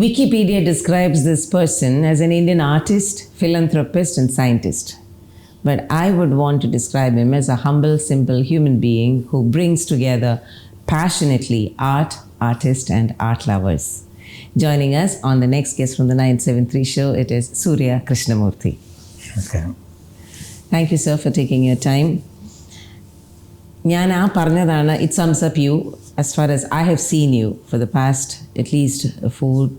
Wikipedia describes this person as an Indian artist, philanthropist, and scientist. But I would want to describe him as a humble, simple human being who brings together passionately art, artists, and art lovers. Joining us on the next guest from the 973 show, it is Soorya Krishnamoorthy. Okay. Thank you, sir, for taking your time. It sums up you as far as I have seen you for the past at least 4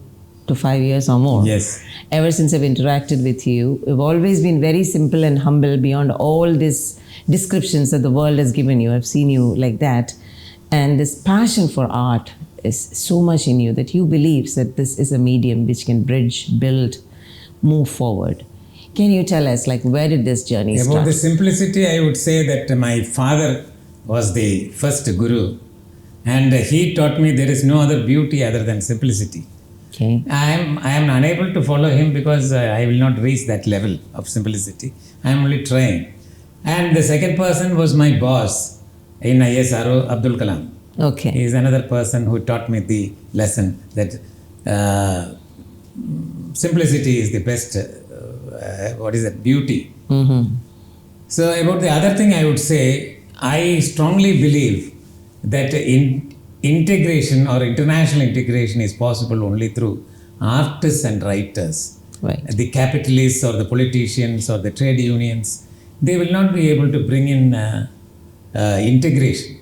to 5 years or more. Yes. Ever since I've interacted with you, you've always been very simple and humble beyond all these descriptions that the world has given you. I've seen you like that. And this passion for art is so much in you that you believe that this is a medium which can bridge, build, move forward. Can you tell us, where did this journey start? About the simplicity, I would say that my father was the first guru, and he taught me there is no other beauty other than simplicity. Okay. I am unable to follow him because I will not reach that level of simplicity. I am only trying. And the second person was my boss in ISRO, Abdul Kalam. Okay. He is another person who taught me the lesson that simplicity is the best, beauty. Mm-hmm. So about the other thing I would say, I strongly believe that integration or international integration is possible only through artists and writers. Right. The capitalists or the politicians or the trade unions, they will not be able to bring in integration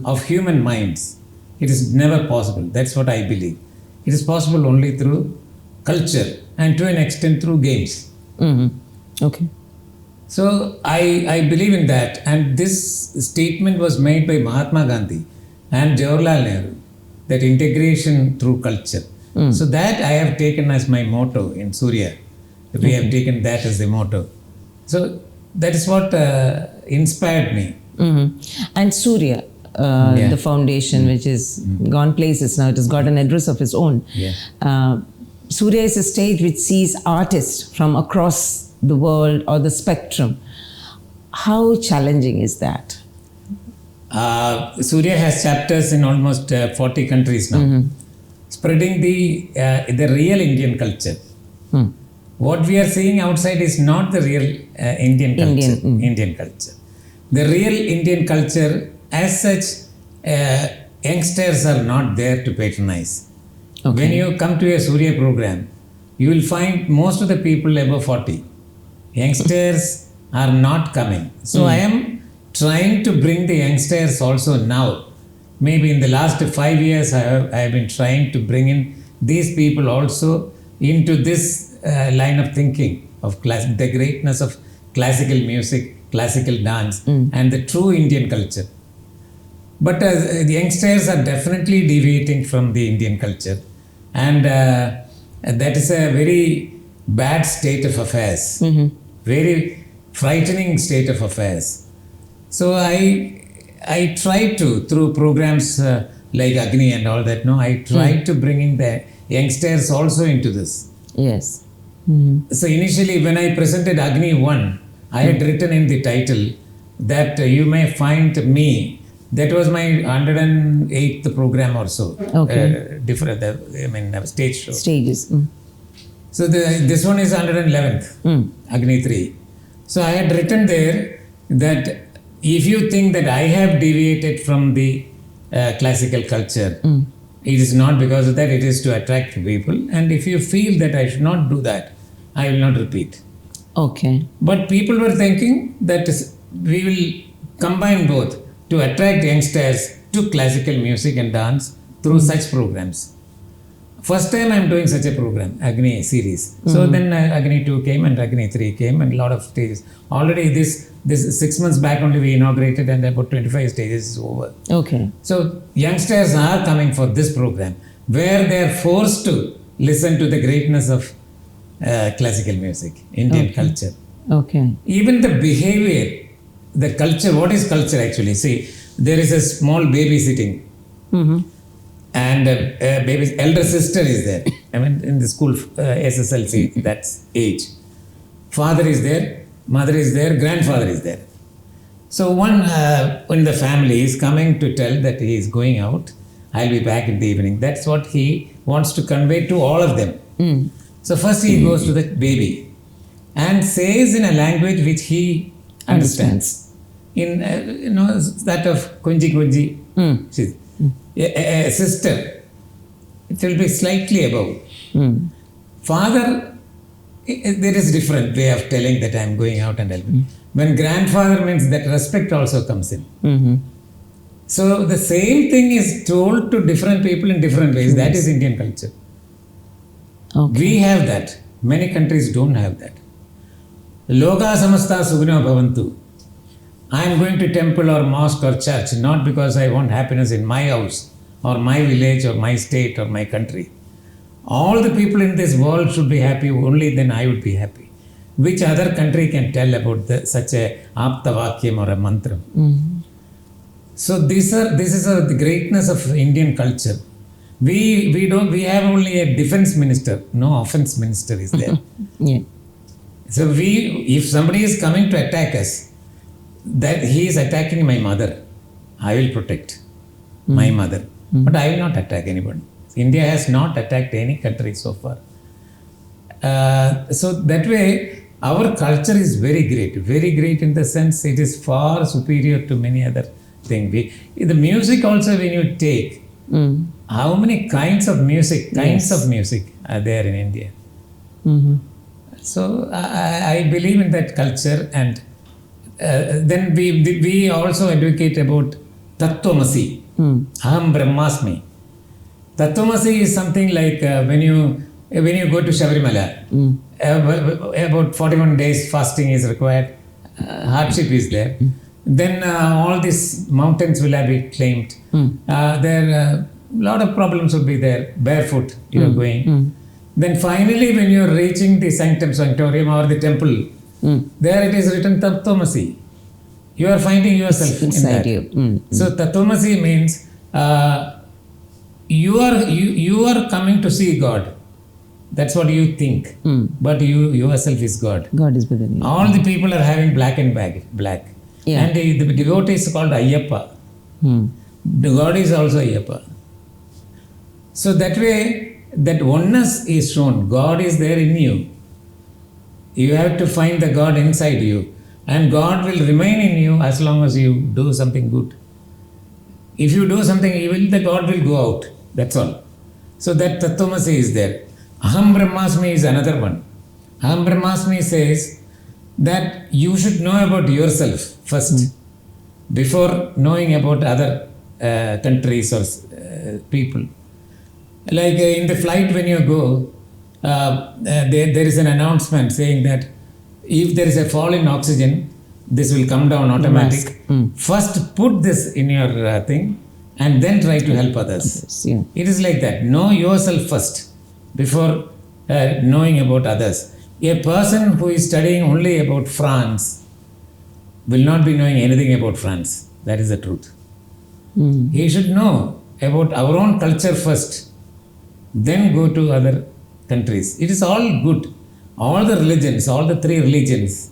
of human minds. It is never possible. That's what I believe. It is possible only through culture and to an extent through games. Mm-hmm. Okay. So I believe in that, and this statement was made by Mahatma Gandhi and Jawaharlal Nehru, that integration through culture. So that I have taken as my motto in Soorya. We have taken that as the motto. So that is what inspired me. Mm-hmm. And Soorya, the foundation which has gone places now, it has got an address of its own. Yeah. Soorya is a stage which sees artists from across the world or the spectrum. How challenging is that? Soorya has chapters in almost 40 countries now, spreading the real Indian culture. What we are seeing outside is not the real Indian culture. Indian culture. The real Indian culture, as such, youngsters are not there to patronize. Okay. When you come to a Soorya program, you will find most of the people above 40. Youngsters are not coming. So I am trying to bring the youngsters also now. Maybe in the last 5 years, I have been trying to bring in these people also into this line of thinking of the greatness of classical music, classical dance, and the true Indian culture. But the youngsters are definitely deviating from the Indian culture, and that is a very bad state of affairs, very frightening state of affairs. So I try to, through programs like Agni and all that, I try to bring in the youngsters also into this. Yes. So initially when I presented Agni 1, I had written in the title that you may find me. That was my 108th program or so. Okay. Stage show. Stages. So this one is 111th, Agni 3. So I had written there that if you think that I have deviated from the classical culture, it is not because of that, it is to attract people. And if you feel that I should not do that, I will not repeat. Okay. But people were thinking that we will combine both to attract youngsters to classical music and dance through such programs. First time I am doing such a program, Agni series. So then Agni 2 came and Agni 3 came and a lot of stages. Already this 6 months back only we inaugurated and about 25 stages is over. Okay. So youngsters are coming for this program where they are forced to listen to the greatness of classical music, Indian culture. Okay. Even the behavior, the culture, what is culture actually? See, there is a small baby sitting. And baby's elder sister is there. In the school SSLC, that's age. Father is there, mother is there, grandfather is there. So one in the family is coming to tell that he is going out I'll be back in the evening. That's what he wants to convey to all of them. So first he goes to the baby and says in a language which he understands. In that of kunji kunji, a sister, it will be slightly above. Father, there is different way of telling that I am going out and helping. When grandfather means that respect also comes in. So the same thing is told to different people in different ways. That is Indian culture. Okay. We have that. Many countries don't have that. Loka samasta sugno bhavantu. I am going to temple or mosque or church not because I want happiness in my house or my village or my state or my country. All the people in this world should be happy, only then I would be happy. Which other country can tell about such a apta vakyam or a mantra? So this is the greatness of Indian culture. We have only a defense minister, no offense minister is there. So if somebody is coming to attack us, that he is attacking my mother, I will protect my mother. But I will not attack anybody. India has not attacked any country so far. So that way, our culture is very great in the sense it is far superior to many other things. The music also, when you take, how many kinds of music are there in India? So I believe in that culture, and then we also advocate about Tattvamasi, Aham Brahmasmi. Tattvamasi is something like when you go to Shabarimala, about 41 days fasting is required, hardship is there. Then all these mountains will be claimed. There lot of problems will be there. Barefoot you are going. Then finally when you are reaching the sanctum sanctorium or the temple, there it is written Tattvamasi. You are finding yourself inside you. So Tattvamasi means you are coming to see God. That's what you think. But you yourself is God. God is within you. All the people are having black. Yeah. And the devotee is called Ayyappa. The God is also Ayyappa. So that way, that oneness is shown. God is there in you. You have to find the God inside you. And God will remain in you as long as you do something good. If you do something evil, the God will go out. That's all. So that Tattvamasi is there. Aham Brahmasmi is another one. Aham Brahmasmi says that you should know about yourself first before knowing about other countries or people. Like in the flight when you go, there is an announcement saying that if there is a fall in oxygen, this will come down automatic. First put this in your thing and then try to help others. It is like that. Know yourself first before knowing about others. A person who is studying only about France will not be knowing anything about France. That is the truth. He should know about our own culture first, then go to other countries. It is all good. All the religions, all the three religions.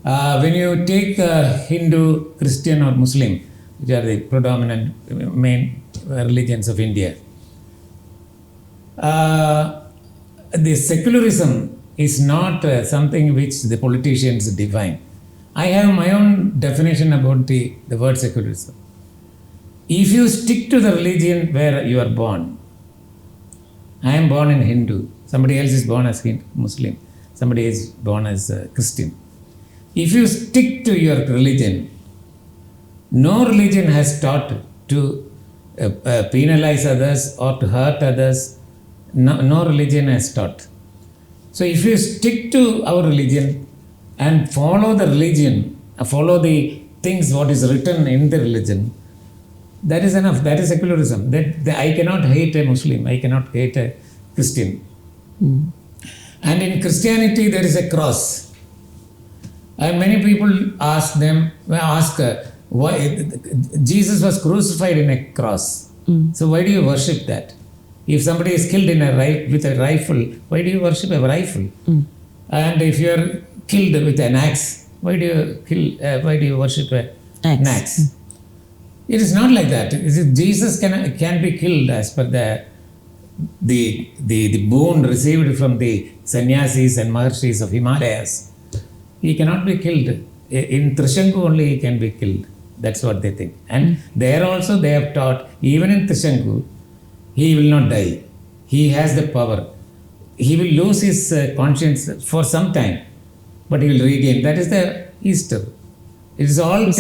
When you take Hindu, Christian or Muslim, which are the predominant main religions of India, the secularism is not something which the politicians define. I have my own definition about the word secularism. If you stick to the religion where you are born, I am born in Hindu, somebody else is born as Muslim, somebody is born as Christian. If you stick to your religion, no religion has taught to penalize others or to hurt others. No religion has taught. So if you stick to our religion and follow the religion, follow the things what is written in the religion, that is enough. That is secularism. I cannot hate a Muslim. I cannot hate a Christian. And in Christianity there is a cross. And many people ask why Jesus was crucified in a cross. So why do you worship that? If somebody is killed with a rifle, why do you worship a rifle? And if you are killed with an axe, why do you worship an axe? It is not like that. Jesus can be killed as per the boon received from the sannyasis and maharshis of Himalayas. He cannot be killed. In Trishanku only he can be killed. That's what they think. And there also they have taught, even in Trishanku, he will not die. He has the power. He will lose his conscience for some time, but he will regain. That is the Easter. It is all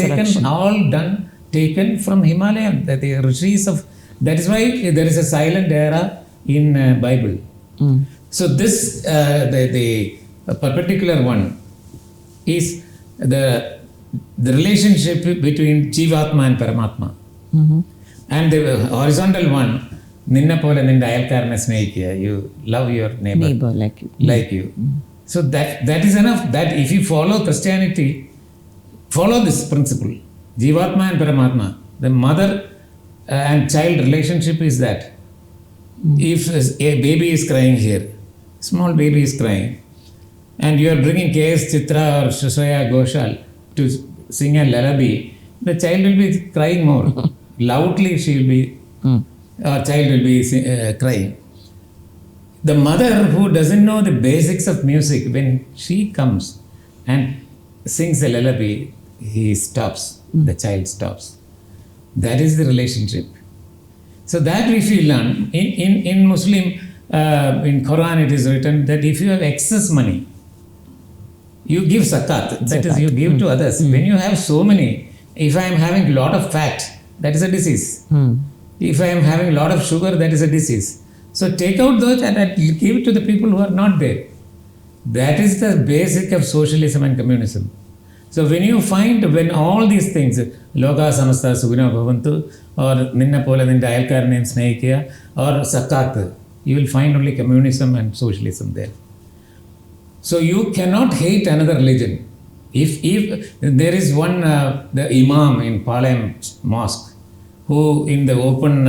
taken from Himalayan. That the rishis of. That is why there is a silent era in Bible. So this the particular one is the relationship between Jivatma and Paramatma. And the horizontal one, Ninna pole ninda ayalkarane snehikya, you love your neighbor like you. So that is enough. That if you follow Christianity, follow this principle. Jivatma and Paramatma, the mother and child relationship is that. If a baby is crying here, small baby is crying, and you are bringing K.S. Chitra or Shreya Ghoshal to sing a lullaby, the child will be crying more. Loudly she will be, or child will be crying. The mother who doesn't know the basics of music, when she comes and sings a lullaby, he stops, the child stops. That is the relationship. So that we feel learn. In Muslim, in Quran it is written that if you have excess money, you give zakat. That is, you give to others. When you have so many, if I am having a lot of fat, that is a disease. If I am having a lot of sugar, that is a disease. So take out those and give it to the people who are not there. That is the basic of socialism and communism. So when you find, when all these things, Loka Samasta Suguna Bhavantu, or Ninna Pola Ninda Ayalkarane Snehikya, or Sakat, you will find only communism and socialism there. So you cannot hate another religion. If there is one, the Imam in Palayam Mosque, who in the open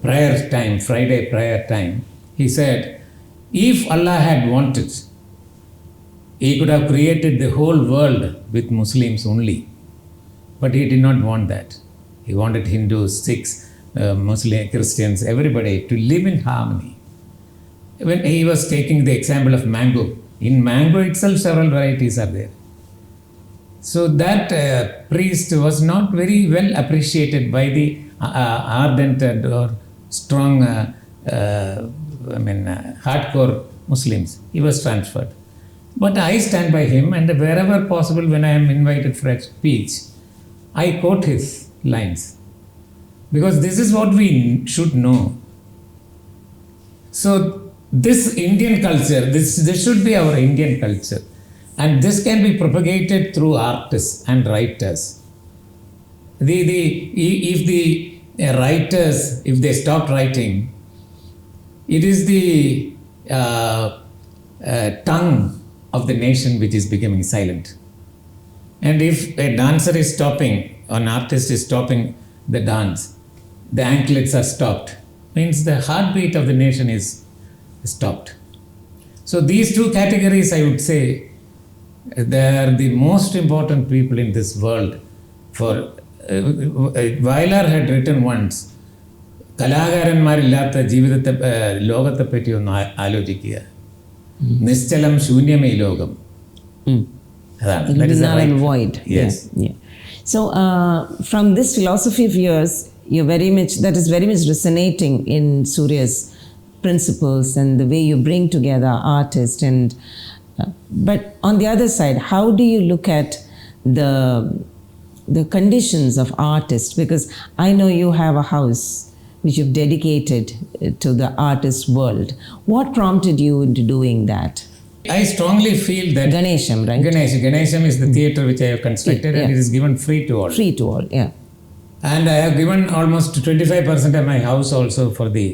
prayer time, Friday prayer time, he said, if Allah had wanted, he could have created the whole world with Muslims only. But he did not want that. He wanted Hindus, Sikhs, Muslim, Christians, everybody to live in harmony. When he was taking the example of mango, in mango itself several varieties are there. So that priest was not very well appreciated by the ardent or strong, hardcore Muslims. He was transferred. But I stand by him, and wherever possible when I am invited for a speech, I quote his lines. Because this is what we should know. So this Indian culture, this should be our Indian culture. And this can be propagated through artists and writers. If the writers, if they stop writing, it is the tongue of the nation which is becoming silent. And if a dancer is stopping, an artist is stopping the dance, the anklets are stopped, means the heartbeat of the nation is stopped. So these two categories, I would say, they are the most important people in this world. For Weiler had written once, കലാകാരന്മാരില്ലാത്ത ജീവിതത്തെ ലോകത്തെ പറ്റി ഒന്ന് ആലോചിക്കുക, നിശ്ചലം ശൂന്യമേ ലോകം. That is null and void. Yes. Yeah. So from this philosophy of yours, that is very much resonating in Soorya's principles and the way you bring together artists and. But on the other side, how do you look at the conditions of artists? Because I know you have a house which you've dedicated to the artist world. What prompted you into doing that? I strongly feel that Ganesham, right? Ganesham is the theatre which I have constructed, and it is given free to all. Free to all, yeah. And I have given almost 25% of my house also for the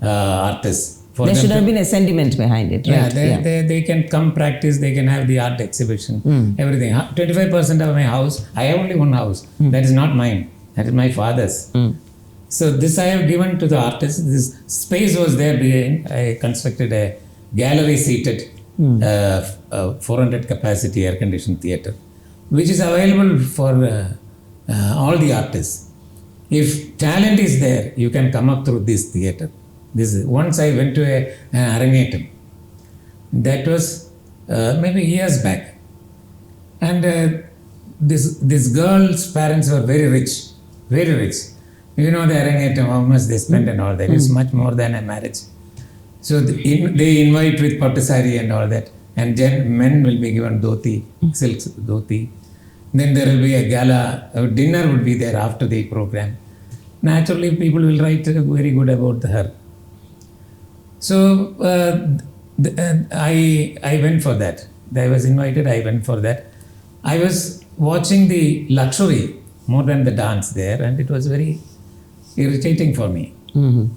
artists. There should have been a sentiment behind it, right? Yeah, they can come practice, they can have the art exhibition, everything. 25% of my house, I have only one house. That is not mine. That is my father's. So this I have given to the artists. This space was there behind. I constructed a gallery seated 400 capacity air conditioned theatre, which is available for all the artists. If talent is there, you can come up through this theatre. Once I went to an Arangetam. That was maybe years back. And this girl's parents were very rich, very rich. You know the Arangetam, how much they spend and all that. It's much more than a marriage. So they invite with pattu saree and all that. And then men will be given dhoti, silk dhoti. Then there will be a gala, dinner would be there after the program. Naturally, people will write very good about her. So I went for that. I was invited, I went for that. I was watching the luxury more than the dance there, and it was very irritating for me. Mm-hmm.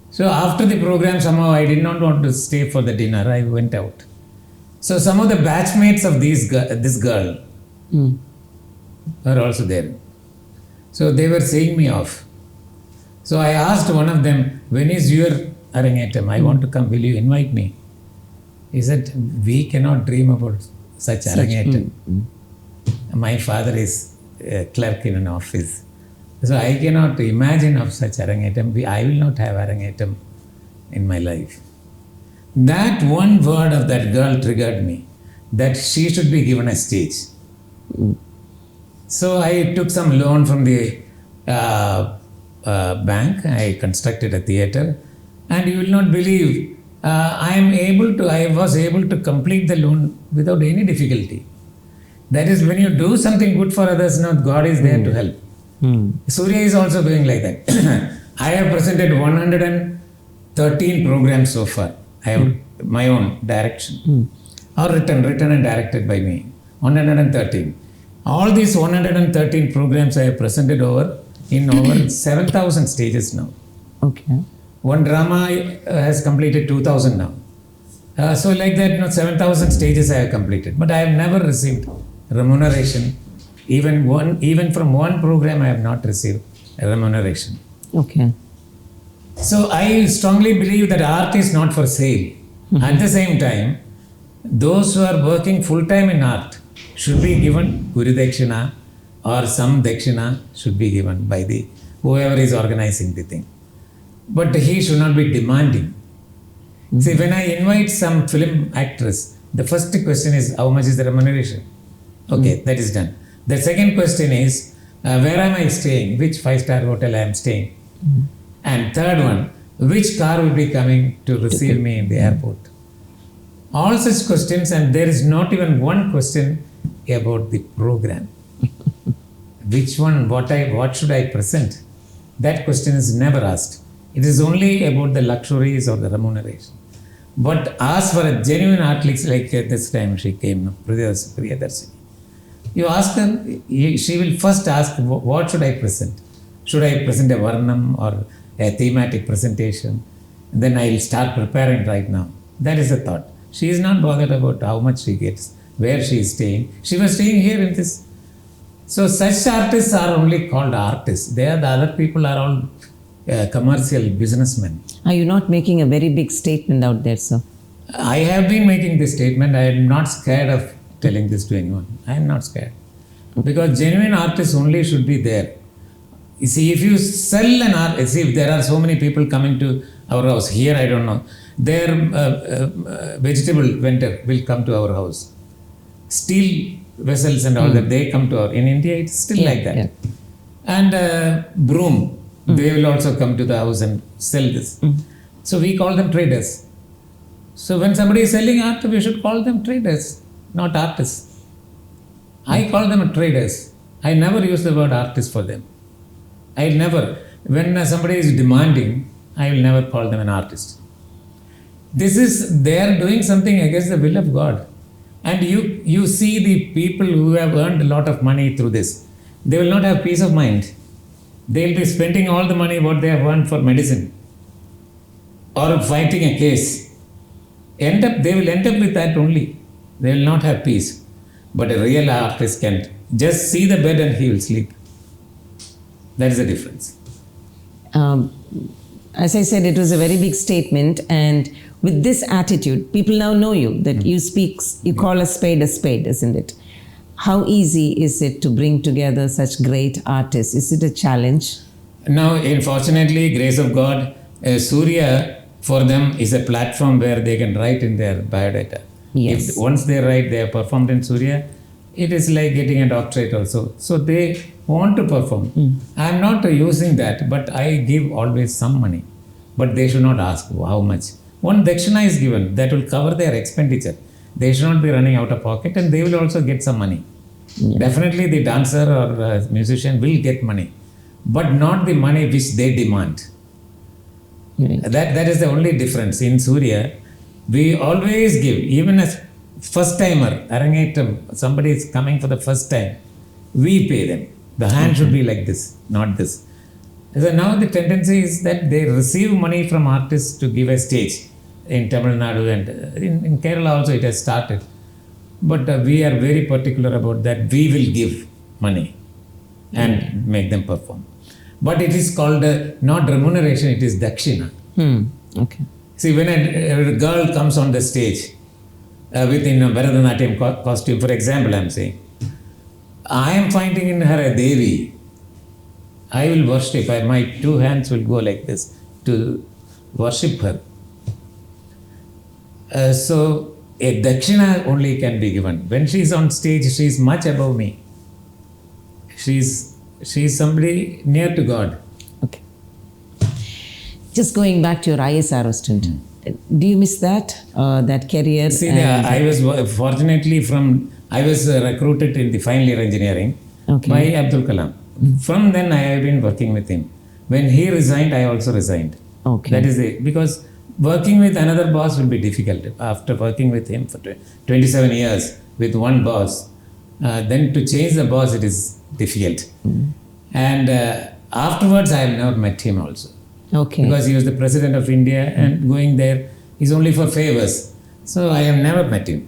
So after the program, somehow I did not want to stay for the dinner. I went out. So some of the batchmates of this girl were also there. So they were seeing me off. So I asked one of them, when is your Arangetam? I want to come. Will you invite me? He said, we cannot dream about such Arangetam. My father is a clerk in an office. So I cannot imagine of such Arangetam. I will not have Arangetam in my life. That one word of that girl triggered me, that she should be given a stage. So I took some loan from the bank. I constructed a theatre, and you will not believe, I was able to complete the loan without any difficulty. That is, when you do something good for others, now God is there to help. Soorya is also doing like that. I have presented 113 programs so far. I have my own direction, or written and directed by me. 113. All these 113 programs I have presented in over 7,000 stages now. Okay. One drama has completed 2,000 now. So like that, 7,000 stages I have completed. But I have never received remuneration. Even from one program I have not received a remuneration. Okay. So I strongly believe that art is not for sale. At the same time, those who are working full-time in art should be given Guru Dakshina, or some Dakshina should be given by whoever is organizing the thing. But he should not be demanding. See, when I invite some film actress, the first question is, how much is the remuneration? Okay, that is done. The second question is, where am I staying? Which 5-star hotel I am staying? And third one, which car will be coming to receive me in the airport? All such questions, and there is not even one question about the program. Which one, what should I present? That question is never asked. It is only about the luxuries or the remuneration. But as for a genuine artist, like this time she came, Priyadarshini, you ask her, she will first ask, what should I present? Should I present a Varnam or a thematic presentation? Then I will start preparing right now. That is the thought. She is not bothered about how much she gets, where she is staying. She was staying here in this. So such artists are only called artists. The other people are all commercial businessmen. Are you not making a very big statement out there, sir? I have been making this statement. I am not scared of telling this to anyone. I am not scared. Because genuine artists only should be there. You see, if you sell an art, see, if there are so many people coming to our house, here I don't know, their vegetable vendor will come to our house. Steel vessels and all that, they come to our, in India it's still like that. Yeah. And broom, they will also come to the house and sell this. So we call them traders. So when somebody is selling art, we should call them traders, not artists. I call them traders. I never use the word artist for them. I never, when somebody is demanding, I will never call them an artist. This is, they are doing something against the will of God. And you see the people who have earned a lot of money through this, they will not have peace of mind. They will be spending all the money what they have earned for medicine or fighting a case. They will end up with that only. They will not have peace. But a real artist can just see the bed and he will sleep. That is the difference. As I said, it was a very big statement, and with this attitude, people now know you, that you call a spade, isn't it? How easy is it to bring together such great artists? Is it a challenge? Now, unfortunately, grace of God, Soorya for them is a platform where they can write in their biodata. Yes. If once they write they have performed in Soorya, it is like getting a doctorate also. So they want to perform. I am not using that, but I give always some money. But they should not ask how much. One dakshina is given that will cover their expenditure. They should not be running out of pocket, and they will also get some money. Yeah. Definitely the dancer or musician will get money, but not the money which they demand. Right. That is the only difference. In Soorya, we always give, even as first timer, Arangetam, somebody is coming for the first time, we pay them. The hand should be like this, not this. So now the tendency is that they receive money from artists to give a stage in Tamil Nadu, and in Kerala also it has started. But we are very particular about that. We will give money and make them perform. But it is called not remuneration, it is dakshina. Okay. See, when a girl comes on the stage within a Bharatanatyam costume, for example, I am saying, I am finding in her a Devi. I will worship her. My two hands will go like this to worship her. So a dakshina only can be given. When she is on stage, she is much above me. She is somebody near to God. Okay. Just going back to your ISRO stint, do you miss that career? See, I was fortunately I was recruited in the final year engineering by Abdul Kalam. From then I have been working with him. When he resigned, I also resigned. Okay. That is it. Because working with another boss will be difficult. After working with him for 27 years with one boss, then to change the boss, it is difficult. And afterwards, I have never met him also. Okay. Because he was the president of India, and going there is only for favors. So I have never met him.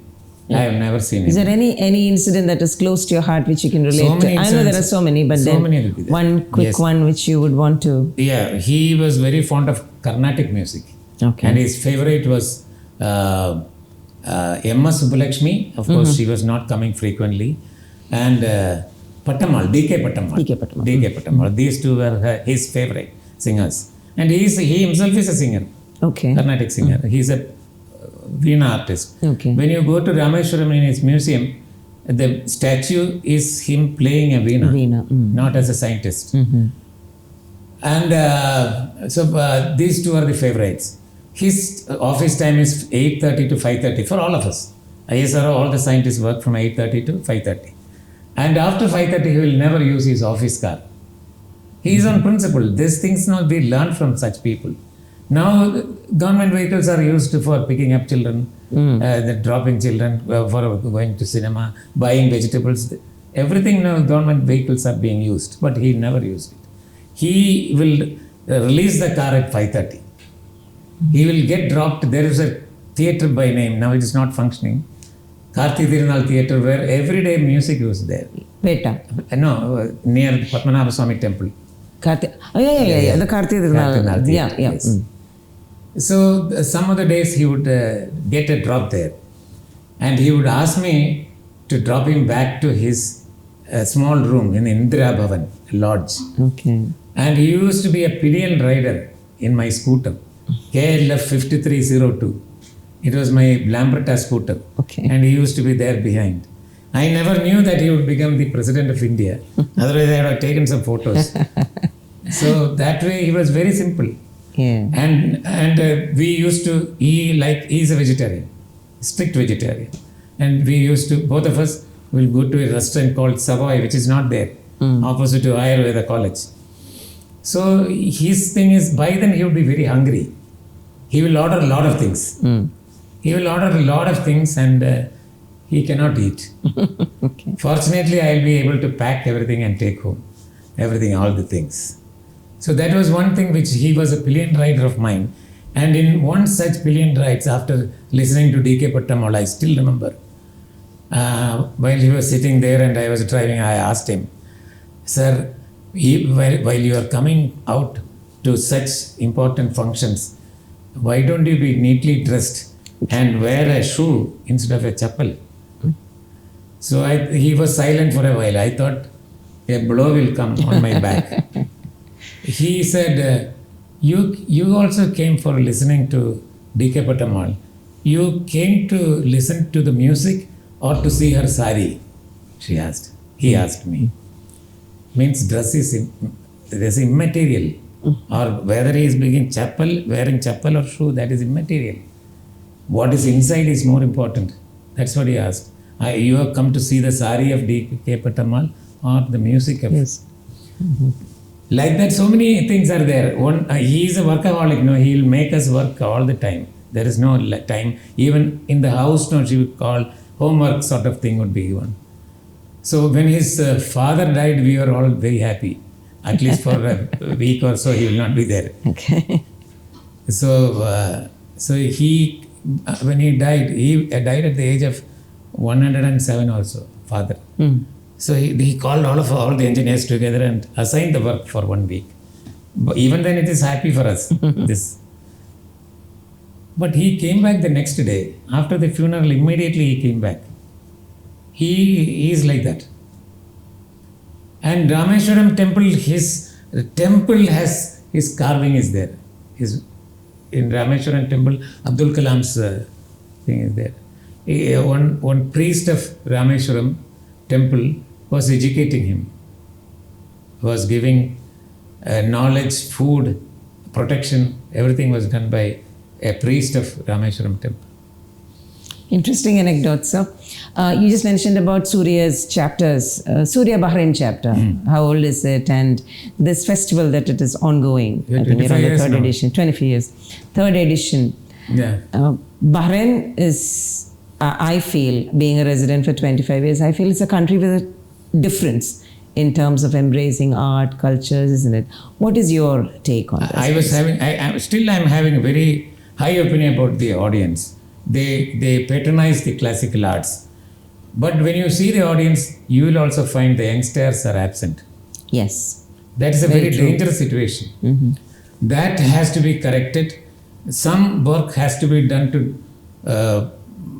I have never seen him. Is there any incident that is close to your heart which you can relate So many to? I know there are so many, but then one quick one which you would want to... Yeah, he was very fond of Carnatic music. Okay. And his favorite was Emma Subbulakshmi. Of course, she was not coming frequently. And Pattamal, D.K. Pattamal. These two were his favorite singers. And he himself is a singer. Okay. Carnatic singer. He's a Veena artist. Okay. When you go to Rameshwaram in his museum, the statue is him playing a Veena. Not as a scientist. And so these two are the favorites. His office time is 8:30 to 5:30 for all of us. ISRO, all the scientists work from 8:30 to 5:30. And after 5:30, he will never use his office car. He is on principle. These things now we learn from such people. Now, government vehicles are used for picking up children, dropping children, for going to cinema, buying vegetables. Everything now, government vehicles are being used, but he never used it. He will release the car at 5:30. He will get dropped. There is a theatre by name, now it is not functioning, Karthi Thirunal Theatre, where every day music was there. Peta? No, near Padmanabha Swami temple. Oh, yeah. The Karthi Thirunal. Yeah. Yes. So some of the days he would get a drop there, and he would ask me to drop him back to his small room in Indira Bhavan lodge. Okay. And he used to be a pillion rider in my scooter, KLF 5302. It was my Lambretta scooter. Okay. And he used to be there behind. I never knew that he would become the president of India. Otherwise, I would have taken some photos. So that way, he was very simple. Yeah. And we used to, he's a vegetarian, strict vegetarian. And we used to, both of us will go to a restaurant called Savoy, which is not there, opposite to Ayurveda College. So his thing is, by then he would be very hungry. He will order a lot of things. He will order a lot of things, and he cannot eat. Okay. Fortunately, I will be able to pack everything and take home. Everything, all the things. So that was one thing which he was a pillion rider of mine. And in one such pillion rides, after listening to D.K. Pattamal, I still remember, while he was sitting there and I was driving, I asked him, "Sir, while you are coming out to such important functions, why don't you be neatly dressed and wear a shoe instead of a chappal?" So he was silent for a while. I thought a blow will come on my back. He said, you also came for listening to D.K. Pettamal. You came to listen to the music or to see her sari? She asked. He asked me. Means dress is immaterial. Or whether he is wearing chappal or shoe, that is immaterial. What is inside is more important. That's what he asked. You have come to see the sari of D.K. Pettamal or the music of... Yes. Like that, so many things are there. He is a workaholic. No, he will make us work all the time. There is no time. Even in the house, no, she would call homework sort of thing would be given. So when his father died, we were all very happy. At least for a week or so, he will not be there. Okay. So he, when he died at the age of 107 also, father. So he called all the engineers together and assigned the work for 1 week. But even then it is happy for us, this. But he came back the next day. After the funeral, immediately he came back. He is like that. And Rameshwaram temple, his temple has, his carving is there. In Rameshwaram temple, Abdul Kalam's thing is there. One priest of Rameshwaram temple was educating him, was giving knowledge, food, protection, everything was done by a priest of Rameshwaram temple. Interesting anecdote, sir. You just mentioned about Soorya's chapters, Soorya Bahrain chapter. How old is it? And this festival that it is ongoing. Yeah, I think we're on the 25 third years edition, 25 years. Third edition. Yeah. Bahrain is, I feel, being a resident for 25 years, I feel it's a country with a difference in terms of embracing art, cultures, isn't it? What is your take on this? I'm having a very high opinion about the audience. They patronize the classical arts. But when you see the audience, you will also find the youngsters are absent. Yes. That is a very dangerous situation. That has to be corrected. Some work has to be done to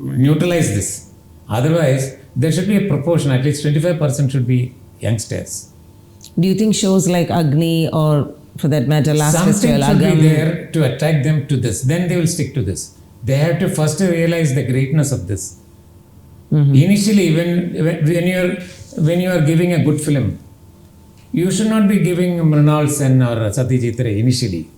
neutralize this. Otherwise, there should be a proportion, at least 25% should be youngsters. Do you think shows like Agni or, for that matter, last festival, something should be there to attract them to this? Then they will stick to this. They have to first realize the greatness of this. Initially, when you are giving a good film, you should not be giving Mrinal Sen or Satyajit Ray initially.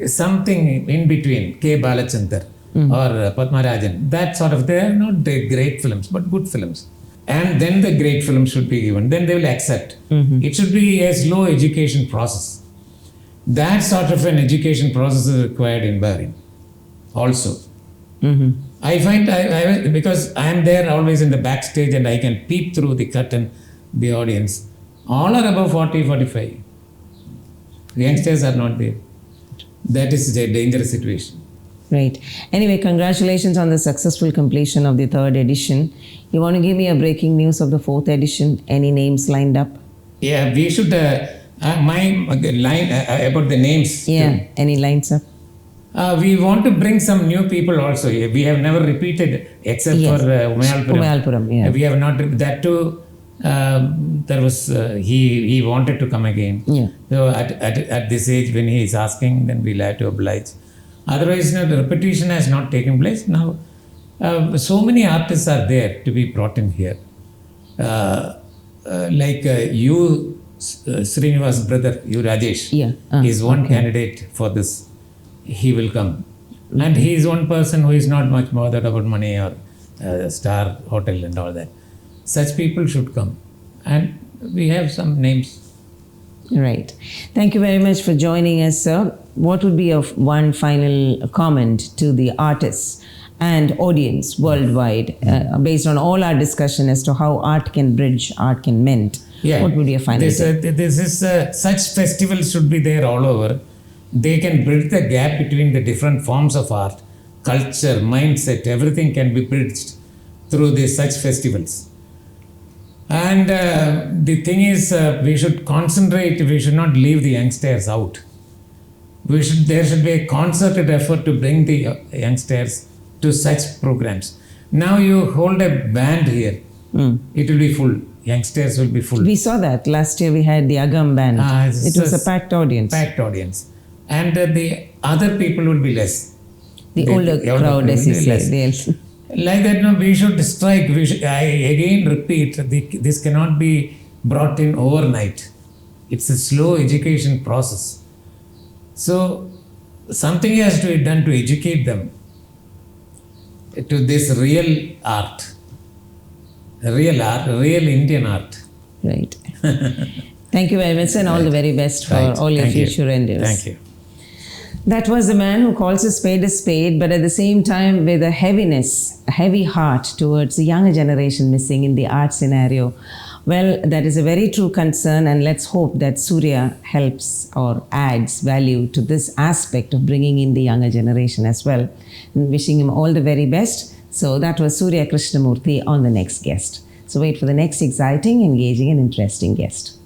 Something in between, K. Balachandar or Padmarajan, that sort of, they are not the great films, but good films. And then the great film should be given. Then they will accept. It should be a slow education process. That sort of an education process is required in Bahrain also. I find, because I am there always in the backstage and I can peep through the curtain, the audience. All are above 40, 45. The youngsters are not there. That is a dangerous situation. Right. Anyway, congratulations on the successful completion of the third edition. You want to give me a breaking news of the fourth edition? Any names lined up? Yeah, we should, my line about the names. Yeah, too. Any lines up? We want to bring some new people also. We have never repeated except for Umayalpuram. Yeah. We have not, that too, there was, he wanted to come again. Yeah. So at this age when he is asking, then we'll have to oblige. Otherwise, the repetition has not taken place. Now, so many artists are there to be brought in here. Like you, Srinivas' brother, you Rajesh, is one candidate for this. He will come. And he is one person who is not much bothered about money or star hotel and all that. Such people should come. And we have some names. Right. Thank you very much for joining us, sir. What would be one final comment to the artists and audience worldwide based on all our discussion as to how art can bridge, art can mend? Yeah. What would be a final such festivals should be there all over. They can bridge the gap between the different forms of art, culture, mindset, everything can be bridged through such festivals. And the thing is, we should concentrate, we should not leave the youngsters out. There should be a concerted effort to bring the youngsters to such programs. Now you hold a band here. it will be full. Youngsters will be full. We saw that. Last year we had the Agam band. It was a packed audience. Packed audience. And the other people will be less. The older crowd, as you say. Like that, no, we should strike. I again repeat, this cannot be brought in overnight. It's a slow education process. So, something has to be done to educate them to this real art. Real art, real Indian art. Right. Thank you very much, and all the very best for all your future endeavors. Thank you. That was a man who calls a spade, but at the same time with a heaviness, a heavy heart towards the younger generation missing in the art scenario. Well, that is a very true concern, and let's hope that Soorya helps or adds value to this aspect of bringing in the younger generation as well. And wishing him all the very best. So that was Soorya Krishnamoorthy on The Next Guest. So wait for the next exciting, engaging and interesting guest.